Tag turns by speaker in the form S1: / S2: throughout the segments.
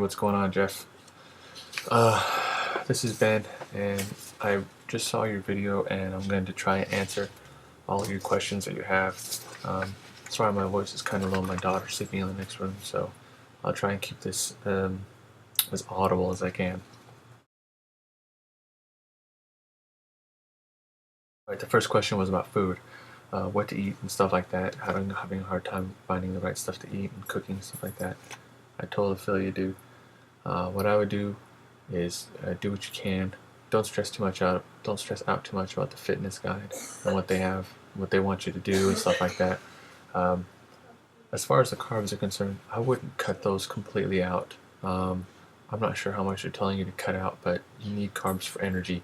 S1: what's going on, Jeff? This is Ben, and I just saw your video, and I'm going to try and answer all of your questions that you have. Sorry, my voice is kind of low. My daughter's sleeping in the next room, so I'll try and keep this as audible as I can. All right, the first question was about food, what to eat and stuff like that. Having a hard time finding the right stuff to eat and cooking and stuff like that. I totally feel you do. What I would do is do what you can. Don't stress too much out. Don't stress out too much about the fitness guide and what they have, what they want you to do, and stuff like that. As far as the carbs are concerned, I wouldn't cut those completely out. I'm not sure how much they're telling you to cut out, but you need carbs for energy.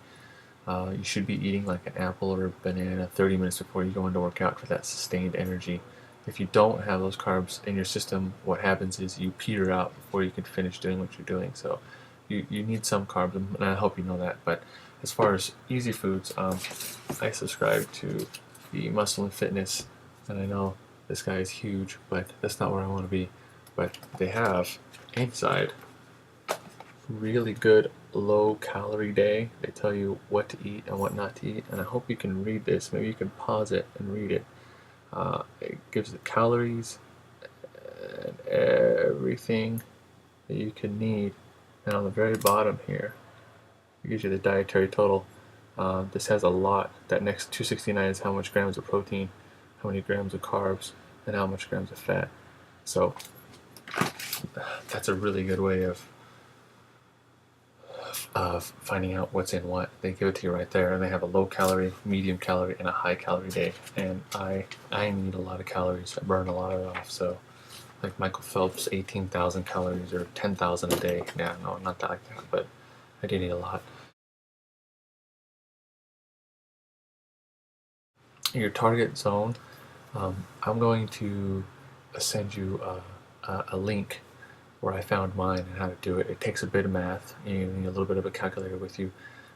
S1: You should be eating like an apple or a banana 30 minutes before you go into workout for that sustained energy. If you don't have those carbs in your system, what happens is you peter out before you can finish doing what you're doing. So you need some carbs, and I hope you know that. But as far as easy foods, I subscribe to the Muscle and Fitness, and I know this guy is huge, but that's not where I want to be. But they have inside really good low calorie day. They tell you what to eat and what not to eat, and I hope you can read this. Maybe you can pause it and read it. It gives the calories and everything that you can need, and on the very bottom here it gives you the dietary total. This has a lot. That next 269 is how much grams of protein, how many grams of carbs, and how much grams of fat. So that's a really good way of finding out what's in what. They give it to you right there, and they have a low calorie, medium calorie, and a high calorie day. And I need a lot of calories. I burn a lot of it off. So like Michael Phelps, 18,000 calories or 10,000 a day. Yeah, no, not that like that, but I do need a lot. Your target zone, I'm going to send you a link where I found mine and how to do it. It takes a bit of math. You need a little bit of a calculator with you,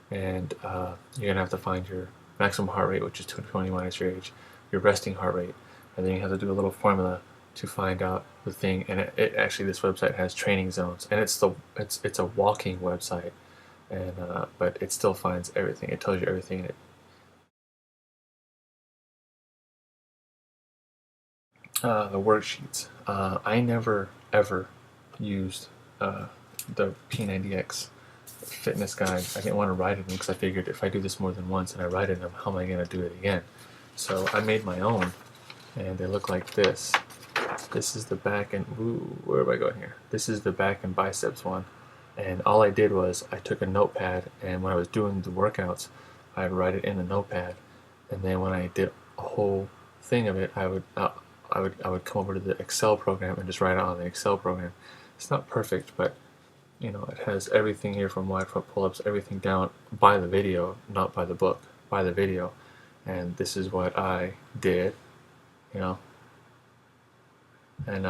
S1: and you're gonna have to find your maximum heart rate, which is 220 minus your age, your resting heart rate, and then you have to do a little formula to find out the thing. And it actually, this website has training zones, and it's a walking website, and but it still finds everything. It tells you everything in it. The worksheets. I never ever used the P90X fitness guide. I didn't want to write it in because I figured if I do this more than once and I write it in, how am I going to do it again? So I made my own, and they look like this. This is the back and, ooh, where am I going here? This is the back and biceps one. And all I did was I took a notepad, and when I was doing the workouts, I'd write it in the notepad. And then when I did a whole thing of it, I would come over to the Excel program and just write it on the Excel program. It's not perfect, but you know, it has everything here from wide front pull-ups, everything down by the video, not by the book, by the video. And this is what I did, you know. And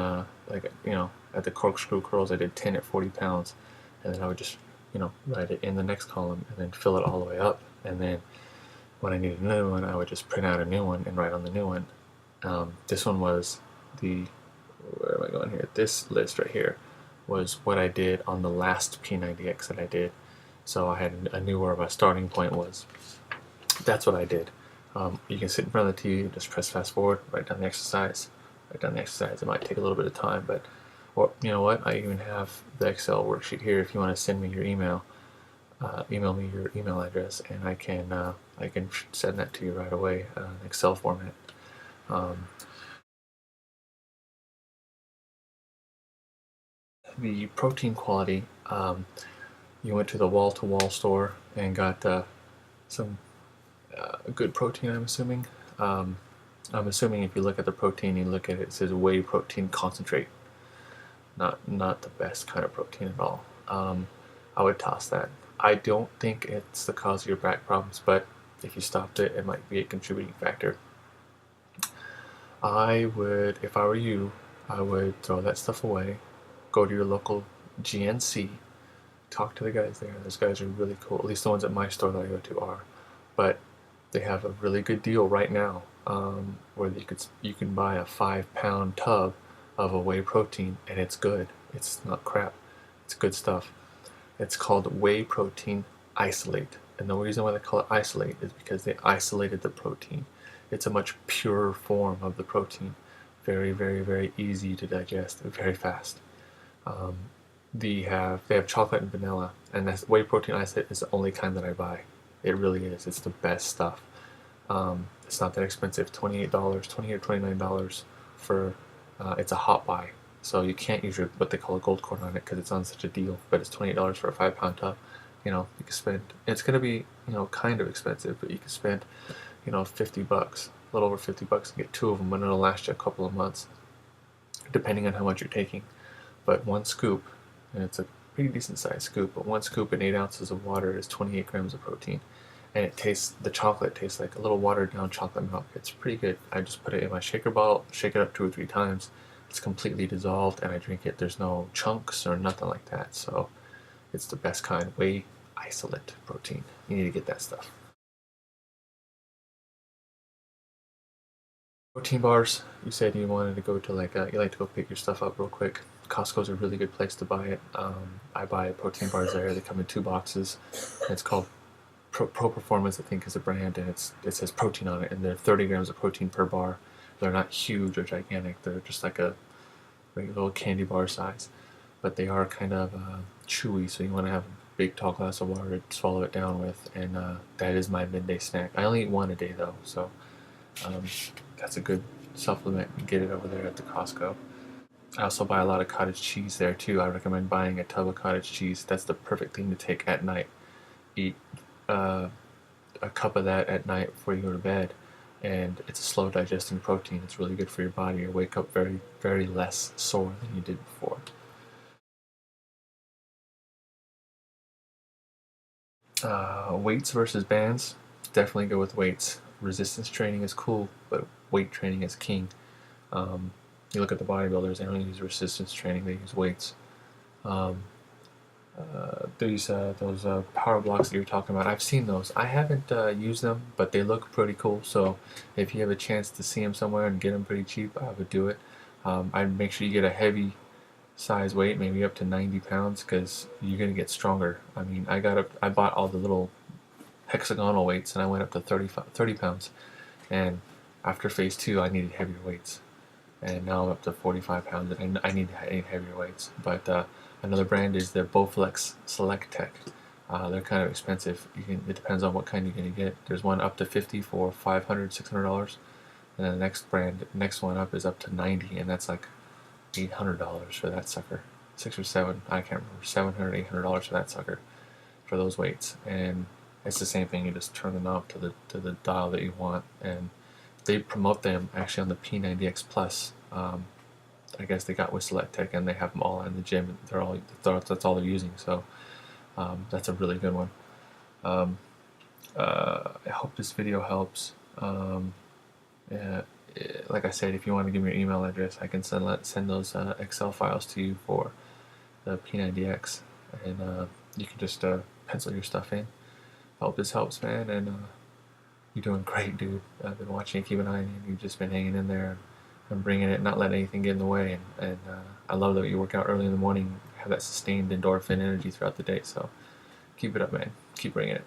S1: like, you know, at the corkscrew curls, I did 10 at 40 pounds, and then I would just, you know, write it in the next column and then fill it all the way up. And then when I needed another one, I would just print out a new one and write on the new one. This one was where am I going here? This list right here was what I did on the last P90X that I did. So I knew where my starting point was. That's what I did. You can sit in front of the TV, just press fast forward, write down the exercise. Write down the exercise. It might take a little bit of time, but, or you know what? I even have the Excel worksheet here. If you want to send me your email, email me your email address, and I can send that to you right away in Excel format. The protein quality, you went to the wall-to-wall store and got some good protein, I'm assuming. I'm assuming if you look at the protein, you look at it, it says whey protein concentrate. Not the best kind of protein at all. I would toss that. I don't think it's the cause of your back problems, but if you stopped it, it might be a contributing factor. I would, if I were you, I would throw that stuff away. Go to your local GNC. Talk to the guys there. Those guys are really cool. At least the ones at my store that I go to are. But they have a really good deal right now, where you can buy a 5-pound tub of a whey protein, and it's good. It's not crap. It's good stuff. It's called whey protein isolate. And the reason why they call it isolate is because they isolated the protein. It's a much purer form of the protein. Very, very, very easy to digest, very fast. Um, they have chocolate and vanilla, and that's whey protein isolate is the only kind that I buy. It really is. It's the best stuff. It's not that expensive. $28, $20 or $29 for. It's a hot buy, so you can't use what they call a gold coin on it because it's on such a deal. But it's $28 for a 5-pound tub. You know, you can spend. It's gonna be kind of expensive, but you can spend 50 bucks, a little over 50 bucks, and get 2 of them, and it'll last you a couple of months, depending on how much you're taking. But one scoop, and it's a pretty decent sized scoop, but one scoop in 8 ounces of water is 28 grams of protein. And the chocolate tastes like a little watered down chocolate milk. It's pretty good. I just put it in my shaker bottle, shake it up 2 or 3 times. It's completely dissolved, and I drink it. There's no chunks or nothing like that. So it's the best kind. Whey isolate protein. You need to get that stuff. Protein bars. You said you wanted to go to you like to go pick your stuff up real quick. Costco's a really good place to buy it. I buy protein bars there. They come in 2 boxes. It's called Pro Performance, I think, is a brand, and it says protein on it, and they're 30 grams of protein per bar. They're not huge or gigantic. They're just like a little candy bar size, but they are kind of chewy. So you want to have a big tall glass of water to swallow it down with, and that is my midday snack. I only eat one a day though, so that's a good supplement. You get it over there at the Costco. I also buy a lot of cottage cheese there too. I recommend buying a tub of cottage cheese. That's the perfect thing to take at night. Eat a cup of that at night before you go to bed, and it's a slow digesting protein. It's really good for your body. You wake up very, very less sore than you did before. Weights versus bands. Definitely go with weights. Resistance training is cool, but weight training is king. You look at the bodybuilders; they don't use resistance training; they use weights. Um, those power blocks that you're talking about, I've seen those. I haven't used them, but they look pretty cool. So if you have a chance to see them somewhere and get them pretty cheap, I would do it. I'd make sure you get a heavy size weight, maybe up to 90 pounds, because you're gonna get stronger. I mean, I bought all the little hexagonal weights, and I went up to 30 pounds. And after phase 2, I needed heavier weights, and now I'm up to 45 pounds, and I need heavier weights. But another brand is the Bowflex Select Tech. They're kind of expensive. It depends on what kind you're going to get. There's one up to 50 for $500, $600, and then the next one up is up to 90, and that's like $800 for that sucker. 6 or 7, I can't remember. $700, $800 for that sucker, for those weights. And it's the same thing. You just turn the knob to the dial that you want, and they promote them actually on the P90X Plus. I guess they got with Select Tech, and they have them all in the gym. That's all they're using. So that's a really good one. I hope this video helps. Yeah, like I said, if you want to give me your email address, I can send those Excel files to you for the P90X, and you can just pencil your stuff in. I hope this helps, man, and you're doing great, dude. I've been watching you, keep an eye on you. You've just been hanging in there and bringing it, not letting anything get in the way. And I love that you work out early in the morning, have that sustained endorphin energy throughout the day. So keep it up, man. Keep bringing it.